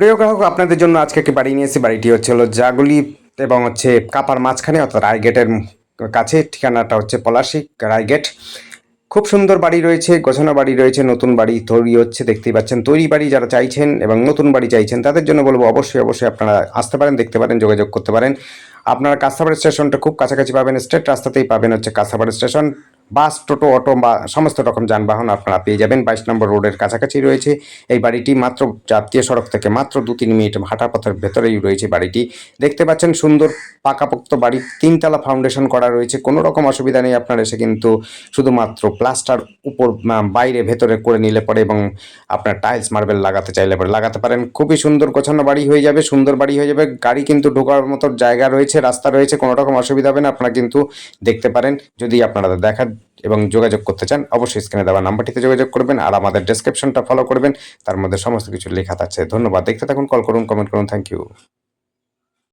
প্রিয় গ্রাহক, আপনাদের জন্য আজকে একটি বাড়ি নিয়ে এসেছি। বাড়িটি হলো জাগুলি এবং কাপার মাঝখানে, অর্থাৎ রায়গেটের কাছে। ঠিকানাটা হচ্ছে পলাশী, রায়গেট। খুব সুন্দর বাড়ি রয়েছে, গোছানো বাড়ি রয়েছে, নতুন বাড়ি তৈরি হচ্ছে, দেখতেই পাচ্ছেন। তৈরি বাড়ি যারা চাইছেন এবং নতুন বাড়ি চাইছেন তাদের জন্য বলবো অবশ্যই আপনারা আসতে পারেন, দেখতে পারেন, যোগাযোগ করতে পারেন। আপনারা কাঁসাপাড় স্টেশনটা খুব কাছাকাছি পাবেন, স্ট্রেট রাস্তাতেই পাবেন হচ্ছে কাঁসাপাড় স্টেশন। বাস, টোটো, অটো বা সমস্ত রকম যানবাহন আপনারা পেয়ে যাবেন। 22 নম্বর রোডের কাছাকাছি রয়েছে এই বাড়িটি। মাত্র জাতীয় সড়ক থেকে মাত্র 2-3 মিনিট হাঁটা পথের ভেতরেই রয়েছে বাড়িটি। দেখতে পাচ্ছেন সুন্দর পাকাপোক্ত বাড়ি, 3 তলা ফাউন্ডেশন করা রয়েছে। কোনো রকম অসুবিধা নেই, আপনারা এসে কিন্তু শুধুমাত্র প্লাস্টার উপর বাইরে ভেতরে করে নিলে পরে এবং আপনার টাইলস মার্বেল লাগাতে চাইলে পরে লাগাতে পারেন। খুবই সুন্দর গোছানো বাড়ি হয়ে যাবে, সুন্দর বাড়ি হয়ে যাবে। গাড়ি কিন্তু ঢোকার মতো জায়গা রয়েছে, রাস্তা রয়েছে, কোনো রকম অসুবিধা হবে না। আপনারা কিন্তু দেখতে পারেন। যদি আপনারা দেখার এবং যোগাযোগ করতে চান অবশ্যই স্ক্রিনে দেওয়া নাম্বারটিতে যোগাযোগ করবেন আর আমাদের ডেসক্রিপশনটা ফলো করবেন, তার মধ্যে সমস্ত কিছু লেখা থাকছে। ধন্যবাদ। দেখতে থাকুন, কল করুন, কমেন্ট করুন। Thank you.